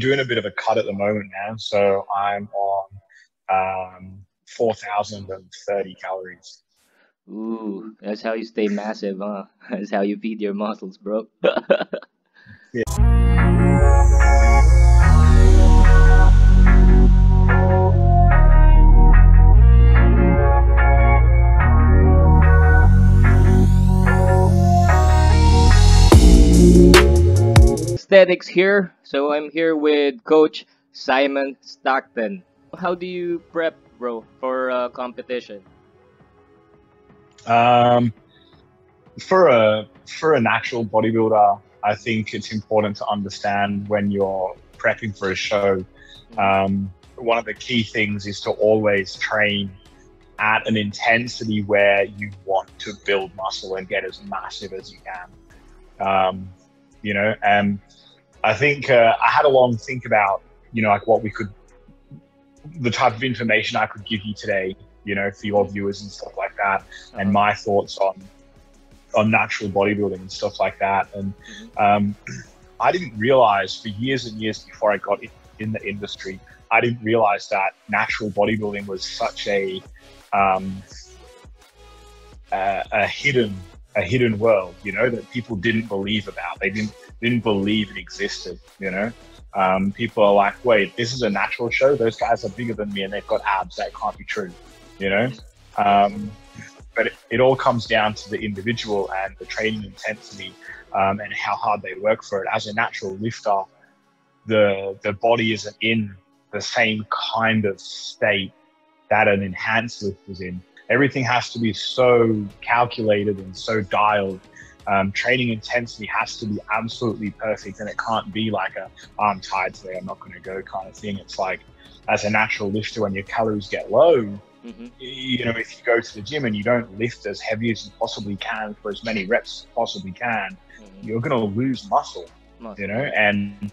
doing a bit of a cut at the moment, man. So I'm on 4,030 calories. Ooh, that's how you stay massive, huh? That's how you feed your muscles, bro. Yeah. Aesthetics here. So I'm here with Coach Simon Stockton. How do you prep, bro, for competition? Um, for a natural bodybuilder, I think it's important to understand when you're prepping for a show. Mhm. One of the key things is to always train at an intensity where you want to build muscle and get as massive as you can. And I think I had a long think about, like what we could, the type of information I could give you today, for your viewers and stuff like that, and Uh-huh. my thoughts on natural bodybuilding and stuff like that. And Mhm. um, I didn't realize for years and years before I got in the industry, I didn't realize that natural bodybuilding was such um, a hidden world, that people didn't believe about. They didn't believe it existed. People are like, wait, this is a natural show. Those guys are bigger than me and they've got abs. That can't be true. You know. Mhm. Yes. Um, but it all comes down to the individual and the training intensity, and how hard they work for it. As a natural lifter, the body isn't in the same kind of state that an enhanced lift was in. Everything has to be so calculated and so dialed. Training intensity has to be absolutely perfect, and it can't be like I'm tired today, I'm not going to go kind of thing. It's like, as a natural lifter, when your calories get low, Mm-hmm. if you go to the gym and you don't lift as heavy as you possibly can for as many reps as you possibly can, Mm-hmm. you're going to lose muscle, Muscle, yeah. and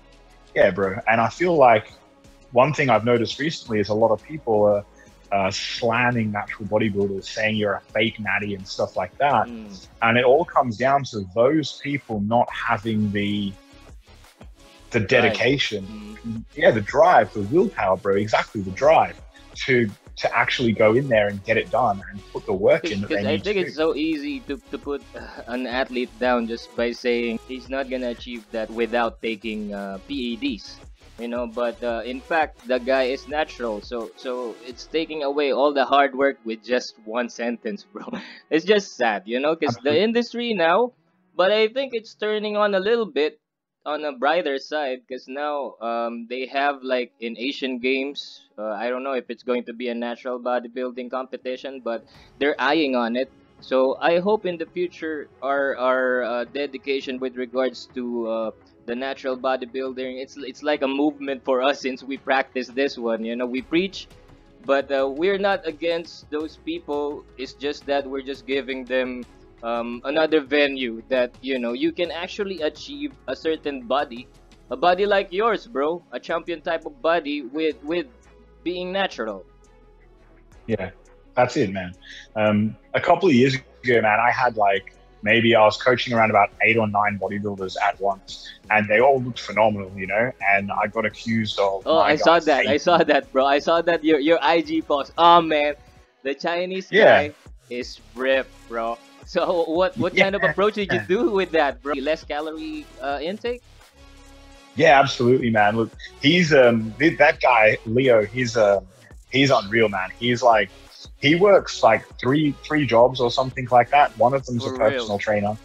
yeah, bro. And I feel like one thing I've noticed recently is a lot of people are slamming natural bodybuilders, saying you're a fake natty and stuff like that. Mm. And it all comes down to those people not having the Drive. dedication, Mm. yeah, the drive, the willpower, bro. Exactly, the drive to actually go in there and get it done and put the work in that Because they I need to think do. it's so easy to put an athlete down just by saying he's not gonna achieve that without taking PEDs, But in fact, the guy is natural, so it's taking away all the hard work with just one sentence, bro. It's just sad, because the Absolutely. industry now, but I think it's turning on a little bit on a brighter side because now they have like in Asian Games. I don't know if it's going to be a natural bodybuilding competition, but they're eyeing on it. So I hope in the future our dedication with regards to the natural bodybuilding, it's like a movement for us since we practice this one. We preach, but we're not against those people. It's just that we're just giving them another venue that you can actually achieve a certain body, a body like yours, bro, a champion type of body with being natural. Yeah, that's it, man. A couple of years ago, man, I had like, maybe I was coaching around about 8 or 9 bodybuilders at once, and they all looked phenomenal, and I got accused of Oh, my I saw guy that. I saw faking. that, bro. I saw that your IG post. Oh man, the Chinese Yeah, guy is ripped, bro. So what kind of yeah, approach did you do with that, bro? Less calorie intake? yeah, absolutely, man. Look, he's that guy Leo. He's unreal, man. He's like, he works like three jobs or something like that. One of them's a For real. personal trainer.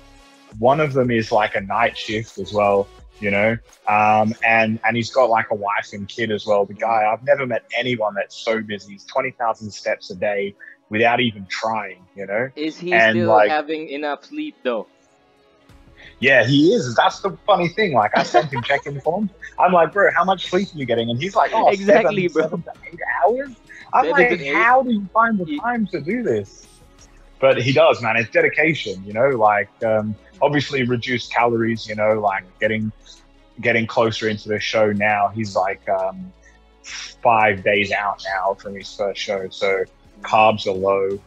One of them is like a night shift as well, and he's got like a wife and kid as well. The Mhm. guy, I've never met anyone that's so busy. He's 20,000 steps a day without even trying. Is he And still like, having enough sleep though? yeah, he is. That's the funny thing. Like, I sent him check-in forms. I'm like, bro, how much sleep are you getting? And he's like, oh, Exactly, bro. 7 to 8 hours. I'm 7 to like, 8. how do you find the Ye- time to do this? But he does, man. It's dedication, like, obviously reduced calories, like getting closer into the show now. He's like 5 days out now from his first show. So carbs are low,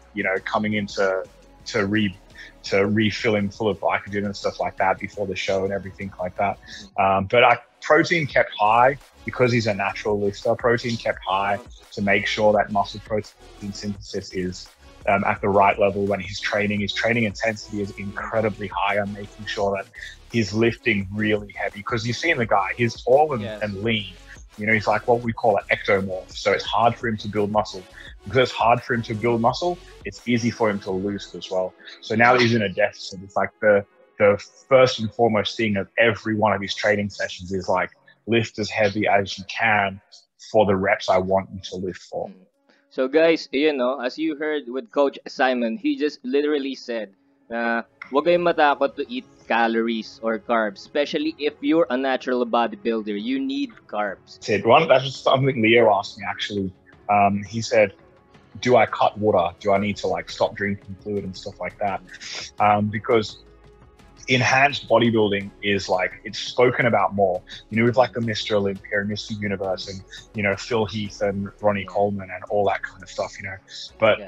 coming into to re to refill him full of glycogen and stuff like that before the show and everything like that. But protein kept high because he's a natural lifter. Protein kept high to make sure that muscle protein synthesis is at the right level when he's training. His training intensity is incredibly high. I'm making sure that he's lifting really heavy, because you've seen the guy, he's tall and lean. You know, he's like what we call an ectomorph. So it's hard for him to build muscle. Because it's hard for him to build muscle, it's easy for him to lose as well. So now that he's in a deficit, it's like the first and foremost thing of every one of his training sessions is like, lift as heavy as you can for the reps I want you to lift for. So guys, you know, as you heard with Coach Simon, he just literally said, huwag kayong matakot to eat calories or carbs, especially if you're a natural bodybuilder. You need carbs. That's just something Leo asked me actually. He said, do I cut water? Do I need to like stop drinking fluid and stuff like that? Because enhanced bodybuilding is like, it's spoken about more, you know, with like the Mr. Olympia and Mr. Universe and, you know, Phil Heath and Ronnie Coleman and all that kind of stuff, you know. But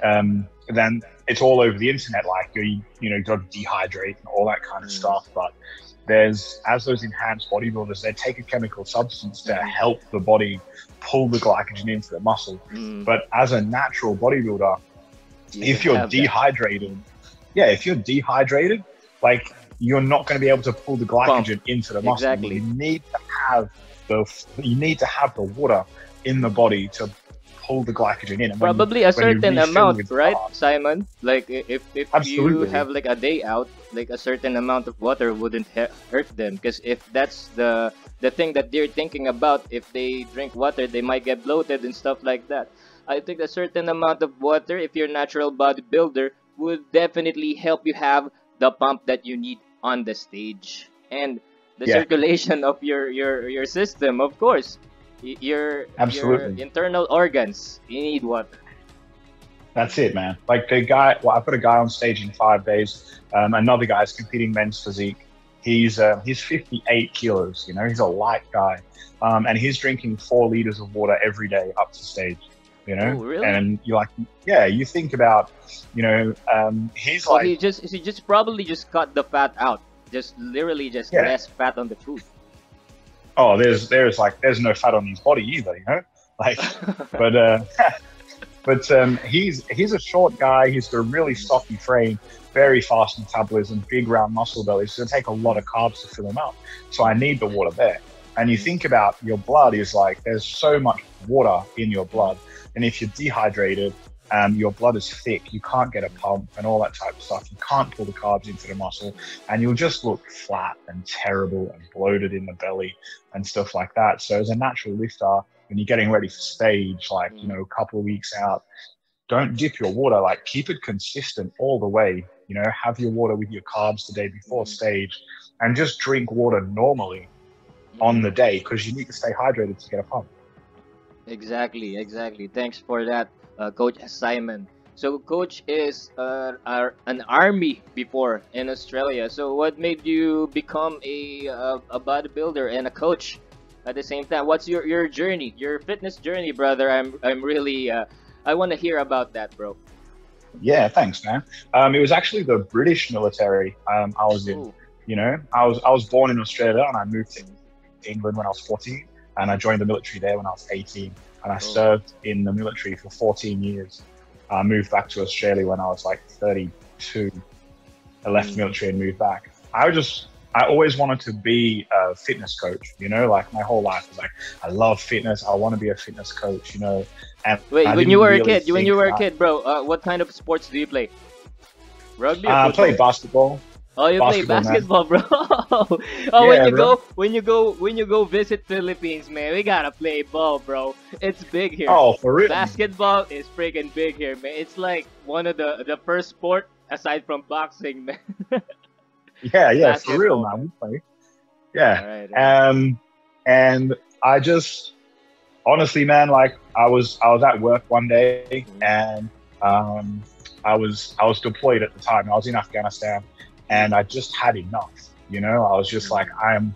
then it's all over the internet, like you know, you got to dehydrate and all that kind of stuff. But as those enhanced bodybuilders, they take a chemical substance to help the body pull the glycogen into the muscle. But as a natural bodybuilder, if you're dehydrated, if you're dehydrated, like, you're not going to be able to pull the glycogen into the muscle. Exactly. You need to have the water in the body to pull the glycogen in. And probably a certain amount, right, Simon? Like if you have like a day out, like a certain amount of water wouldn't hurt them, because if that's the thing that they're thinking about, if they drink water, they might get bloated and stuff like that. I think a certain amount of water, if you're a natural bodybuilder, would definitely help you have the pump that you need on the stage and the circulation of your system, of course. Your internal organs, you need water. That's it, man. Like the guy, I've got a guy on stage in 5 days. Another guy's competing men's physique. He's 58 kilos. You know, he's a light guy, and he's drinking 4 liters of water every day up to stage. You know, really? And you're like, you think about, you know, he's so like, he just probably just cut the fat out, just literally just less fat on the food. Oh, there's no fat on his body either, you know, like, but he's a short guy. He's got a really stocky frame, very fast metabolism, big round muscle belly. So it's going to take a lot of carbs to fill him up. So I need the water there. And you think about your blood is like, there's so much water in your blood. And if you're dehydrated, your blood is thick, you can't get a pump and all that type of stuff. You can't pull the carbs into the muscle, and you'll just look flat and terrible and bloated in the belly and stuff like that. So as a natural lifter, when you're getting ready for stage, like, you know, a couple of weeks out, don't dip your water, like keep it consistent all the way. You know, have your water with your carbs the day before stage, and just drink water normally on the day, because you need to stay hydrated to get a pump. Exactly. Thanks for that, Coach Simon. So Coach is an army before in Australia. So what made you become a bodybuilder and a coach at the same time? What's your journey, your fitness journey, brother? I'm really I want to hear about that, bro. Yeah, thanks, man. It was actually the British military I was in. Ooh. You know, I was born in Australia, and I moved to England when I was 14, and I joined the military there when I was 18, and I served in the military for 14 years. I moved back to Australia when I was like 32. I left the military and moved back. I always wanted to be a fitness coach, you know, like my whole life was like, I love fitness. I want to be a fitness coach, you know. And wait, when you were a kid, bro, what kind of sports do you play? Rugby? I played basketball. Oh, you play basketball, bro. When you go visit Philippines, man, we gotta play ball, bro. It's big here. Oh, for real? Basketball is freaking big here, man. It's like one of the first sport aside from boxing, man. Yeah, basketball, for real, man. We play. Yeah. All right. And I just honestly, man, like I was at work one day, and I was deployed at the time. I was in Afghanistan. And I just had enough, you know. I was just like, I'm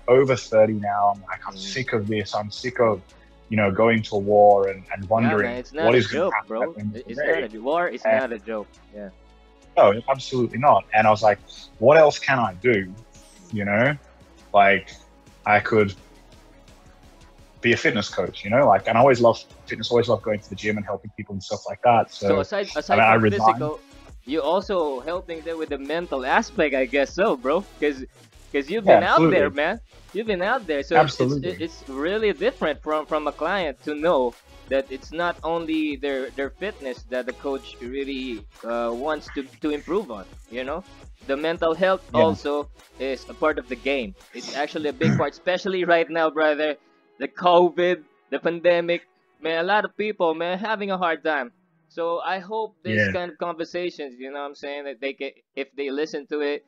over 30 now. I'm sick of this. I'm sick of, you know, going to war and wondering what is going to happen, bro. War is not a joke. Yeah. No, absolutely not. And I was like, what else can I do? You know, like I could be a fitness coach, like, and I always loved fitness, always loved going to the gym and helping people and stuff like that. So So, I aside mean, I from resigned. physical, you also helping them with the mental aspect, I guess so, bro. Because you've Yeah, been out there, absolutely. man. You've been out there, so Absolutely. it's really different from a client to know that it's not only their fitness that the coach really wants to improve on. The mental health Yeah. also is a part of the game. It's actually a big part, especially right now, brother. The COVID, the pandemic, man, a lot of people, man, having a hard time. So I hope this Yeah. kind of conversations, what I'm saying, that they can, if they listen to it,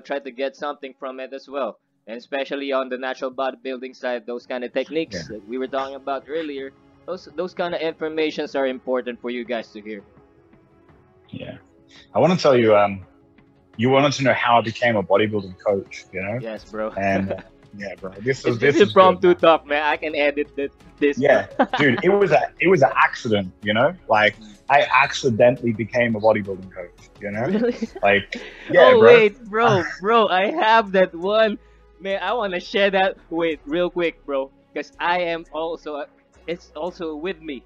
try to get something from it as well. And especially on the natural bodybuilding side, those kind of Yeah. techniques that we were talking about earlier, those kind of informations are important for you guys to hear. Yeah. I want to tell you, you wanted to know how I became a bodybuilding coach. Yes, bro. And yeah, bro, this It's is just this is good, impromptu man. talk, man. I can edit this, bro. Yeah, dude, it was an accident. Like, I accidentally became a bodybuilding coach. Really? Like, yeah, Oh bro. wait, bro, I have that one. Man, I want to share that. Wait, real quick, bro, because I am also. It's also with me.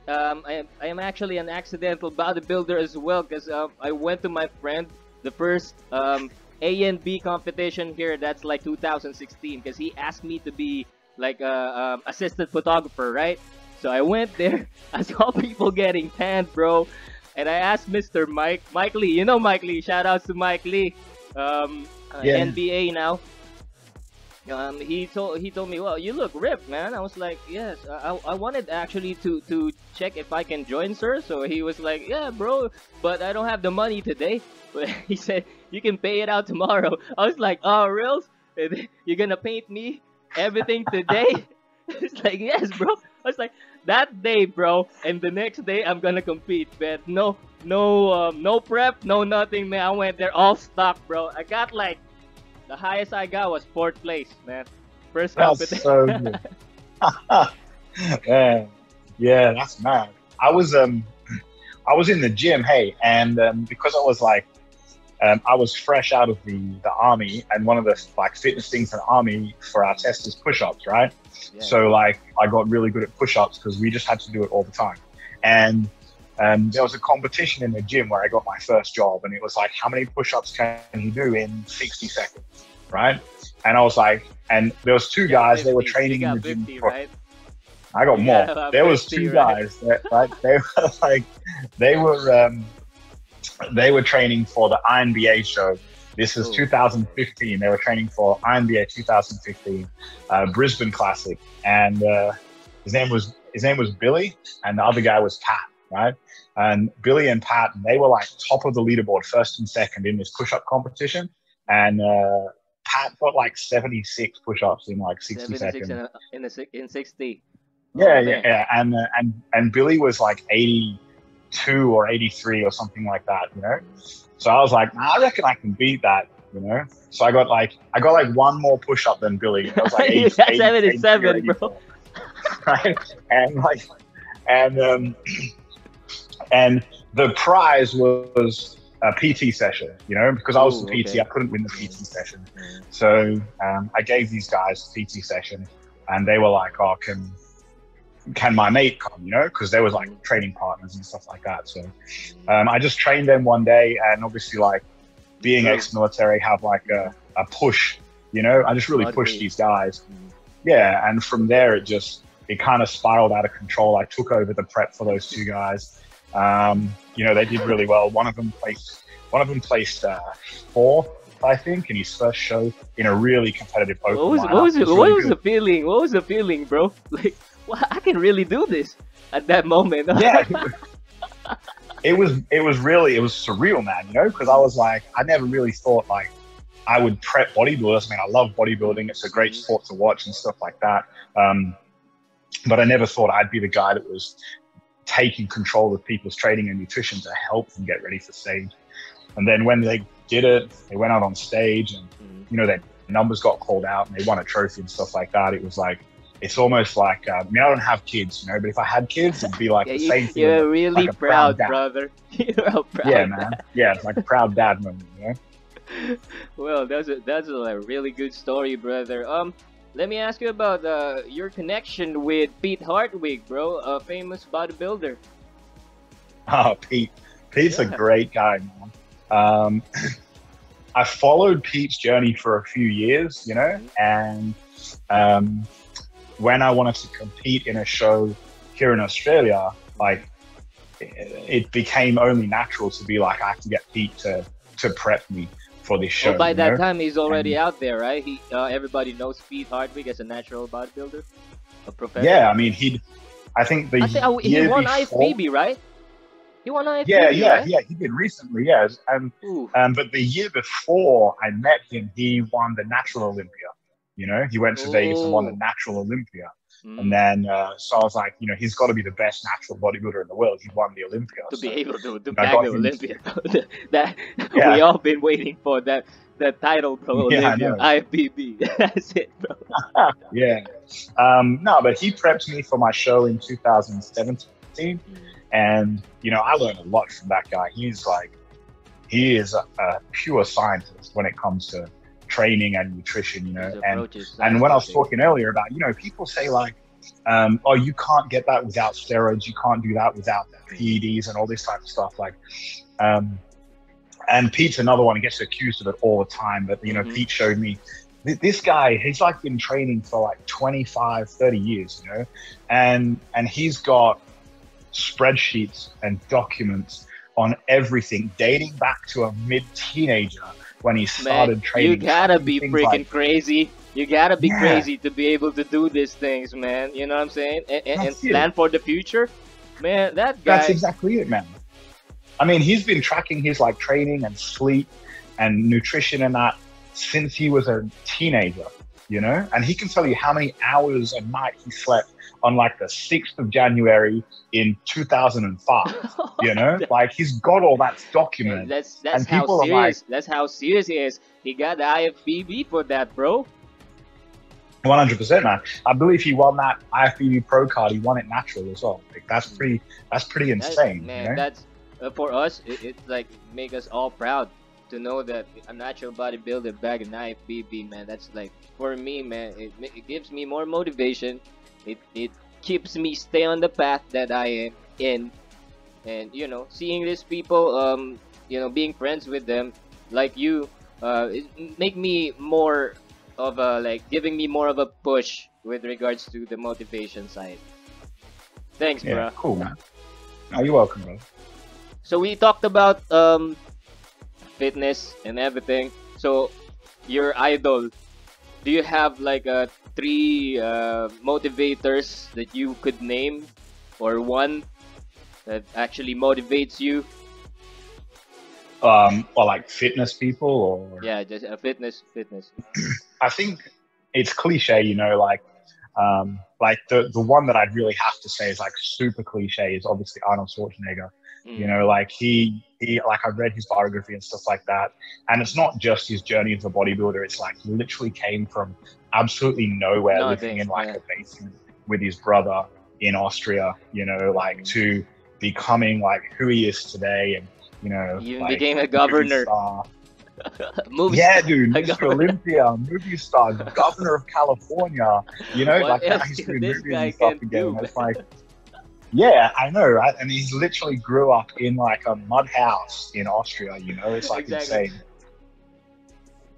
I am actually an accidental bodybuilder as well, because I went to my friend the first A and B competition here. That's like 2016, because he asked me to be like a assistant photographer, right? So I went there. I saw people getting tanned, bro, and I asked Mr. Mike Lee. You know Mike Lee. Shout outs to Mike Lee. Yeah. NBA now. He told me, well, you look ripped, man. I was like, yes. I wanted actually to check if I can join, sir. So he was like, yeah, bro, but I don't have the money today. But he said you can pay it out tomorrow. I was like, oh, real? You're gonna paint me everything today? It's like, yes, bro. I was like, that day, bro, and the next day I'm gonna compete, man. No prep, no nothing, man. I went there all stock, bro. I got like the highest I got was fourth place, man. First That's competition. so good. Yeah, yeah, that's mad. I was in the gym, hey, and because I was fresh out of the army, and one of the like fitness things in the army for our test is push-ups, right? Yeah. So like I got really good at push-ups because we just had to do it all the time. And there was a competition in the gym where I got my first job, and it was like, how many push-ups can you do in 60 seconds, right? And I was like, and there was two guys, they were 50. training You in got the gym 50, for, right? I got You more. gotta have There was 50, two right? guys that, like, they were like, they were they were training for the INBA show. This is Oh. 2015. They were training for INBA 2015 Brisbane Classic, and his name was Billy, and the other guy was Pat, right? And Billy and Pat, they were like top of the leaderboard, first and second in this push-up competition, and Pat got like 76 push-ups in like 60 76 seconds. in 60. Yeah, Oh yeah, man. yeah. And Billy was like 82 or 83 or something like that. So I was like, nah, I reckon I can beat that. So I got like one more push up than Billy. I was like You 80, got 80, 83 or 77, bro. 84. Right? And and the prize was a PT session, because I was the Ooh, PT, okay. I couldn't win the PT session. So I gave these guys the PT session, and they were like, oh, can my mate come, because there was like training partners and stuff like that. So I just trained them one day, and obviously like being Bro. ex-military, have like a push, I just really pushed Motivate. these guys. Yeah, and from there it kind of spiraled out of control. I took over the prep for those two guys. They did really well. One of them placed fourth, I think, in his first show in a really competitive open lineup. What was It really the good. feeling? What was the feeling, bro? Like, well, I can really do this at that moment. Yeah, it was surreal, man. Because I was like, I never really thought like I would prep bodybuilders. I mean, I love bodybuilding; it's a great sport to watch and stuff like that. But I never thought I'd be the guy that was taking control of people's training and nutrition to help them get ready for stage. And then when they did it, they went out on stage, and their numbers got called out, and they won a trophy and stuff like that. It was like, it's almost like, I don't have kids, but if I had kids, it'd be like Yeah, the same thing. you're really like a proud, dad. brother. You're a proud. Yeah, man. Yeah, it's like a proud dad moment. Well, that's a like, really good story, brother. let me ask you about your connection with Pete Hartwig, bro, a famous bodybuilder. Oh, Pete. Pete's a Yeah. great guy, man. Um, I followed Pete's journey for a few years, Mhm. and um, when I wanted to compete in a show here in Australia, like it became only natural to be like, I have to get Pete to prep me for this Oh, show, by that time he's already And out there, right? Everybody knows Pete Hartwig as a natural bodybuilder, a yeah, professional. I mean, I think the I think he year won before, IFBB, right? He won yeah, IFBB, yeah, right? yeah, he did recently, yes. And Ooh. but the year before I met him, he won the Natural Olympia. He went to Vegas and won the Oh. Natural Olympia. And Mm. then, so I was like, he's got to be the best natural bodybuilder in the world. He won the Olympia. To So, be able to I bag got the him Olympia. to, That we yeah, all been waiting for that title, bro. yeah, I Olympia, know. IFBB. That's it, bro. Yeah. No, but he prepped me for my show in 2017. Mm. And, I learned a lot from that guy. He is a pure scientist when it comes to training and nutrition, His and approach is when I was scientific. talking earlier about, people say like, oh, you can't get that without steroids, you can't do that without Mm. PEDs and all this type of stuff. Like, um, and Pete's another one who gets accused of it all the time. But Mm-hmm. Pete showed me this guy. He's like been training for like 25, 30 years, and he's got spreadsheets and documents on everything dating back to a mid-teenager when he Man, started you training, gotta tracking be things like, freaking crazy. You gotta be yeah, crazy to be able to do these things, man. You know what I'm saying? And that's it. plan for the future. Man, that That's guy. exactly it, man. I mean, he's been tracking his like training and sleep and nutrition and that since he was a teenager, and he can tell you how many hours a night he slept on like the 6th of January in 2005, like he's got all that Man, documented. that's And how people are like, serious. That's how serious he is. He got the IFBB for that, bro. 100%, man. I believe he won that IFBB Pro card. He won it natural as well. Like that's pretty That insane, man, that's for us. It like make us all proud to know that a natural bodybuilder back in IFBB, man. That's like for me, man. It gives me more motivation. It keeps me stay on the path that I am in, and seeing these people, being friends with them, like you, it make me more of a like giving me more of a push with regards to the motivation side. Thanks, yeah, bruh. cool, man. Oh, you're welcome, bro. So we talked about fitness and everything. So your idol, do you have like three motivators that you could name, or one that actually motivates you? Or like fitness people, or Yeah, just fitness. I think it's cliche, like the one that I'd really have to say is like super cliche is obviously Arnold Schwarzenegger. Mm. Like he like I've read his biography and stuff like that, and it's not just his journey as a bodybuilder. It's like he literally came from absolutely nowhere, living Nothing. in like Yeah. a basement with his brother in Austria. Like to becoming like who he is today, and He even like became a movie governor, star. movie Yeah, star, dude, a Mr. governor. Olympia, movie star, governor of California, What like now else he's can doing this movies guy and stuff can again. do, It's man? like, yeah, I know, right? And he's literally grew up in like a mud house in Austria, it's like Exactly. insane.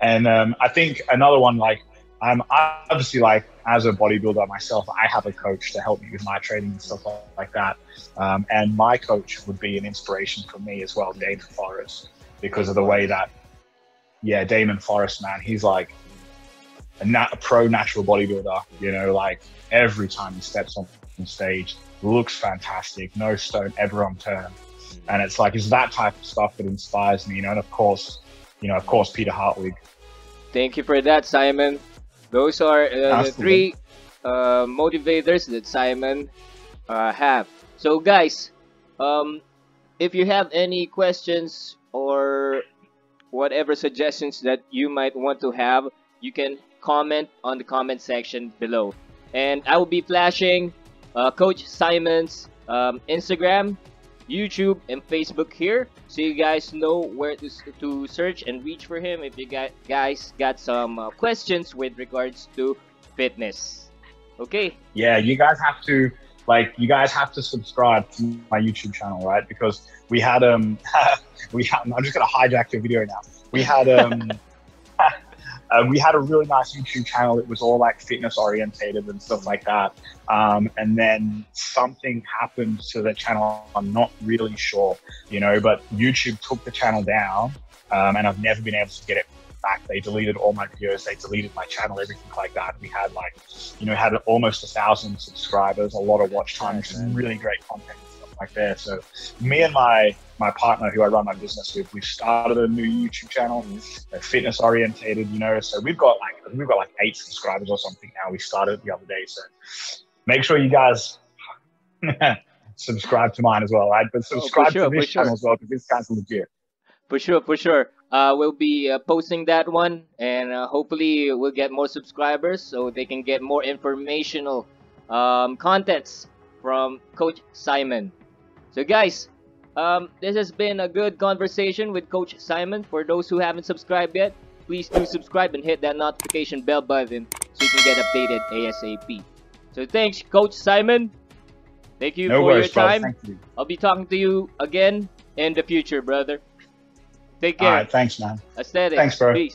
And I think another one, like, I'm obviously like as a bodybuilder myself, I have a coach to help me with my training and stuff like that. And my coach would be an inspiration for me as well, Damon Forrest, because Dame of the way Forrest. that, yeah, Damon Forrest, man, he's like a pro natural bodybuilder, like every time he steps on stage, looks fantastic, no stone ever unturned. And it's like, it's that type of stuff that inspires me, and of course, Peter Hartwig. Thank you for that, Simon. Those are the Absolutely. three motivators that Simon have. So, guys, um, if you have any questions or whatever suggestions that you might want to have, you can comment on the comment section below. And I will be flashing Coach Simon's Instagram, YouTube, and Facebook here, so you guys know where to search and reach for him if you guys got some questions with regards to fitness. Okay. Yeah, you guys have to subscribe to my YouTube channel, right? Because we had I'm just gonna hijack your video now. We had we had a really nice YouTube channel. It was all like fitness orientated and stuff like that. And then something happened to the channel. I'm not really sure, but YouTube took the channel down, and I've never been able to get it back. They deleted all my videos. They deleted my channel, everything like that. We had had almost 1,000 subscribers, a lot of watch time, some really great content and stuff like that. So me and my partner, who I run my business with, we've started a new YouTube channel, fitness orientated, so we've got like 8 subscribers or something now. We started the other day. So make sure you guys subscribe to mine as well, right? But subscribe to this channel as well, because this guy's legit. For sure. We'll be posting that one, and hopefully we'll get more subscribers so they can get more informational contents from Coach Simon. So guys, this has been a good conversation with Coach Simon. For those who haven't subscribed yet, please do subscribe and hit that notification bell button so you can get updated ASAP. So thanks, Coach Simon. Thank you for your time. Thank you. I'll be talking to you again in the future, brother. Take care. All right, thanks, man. Aesthetics. Thanks, bro. Peace.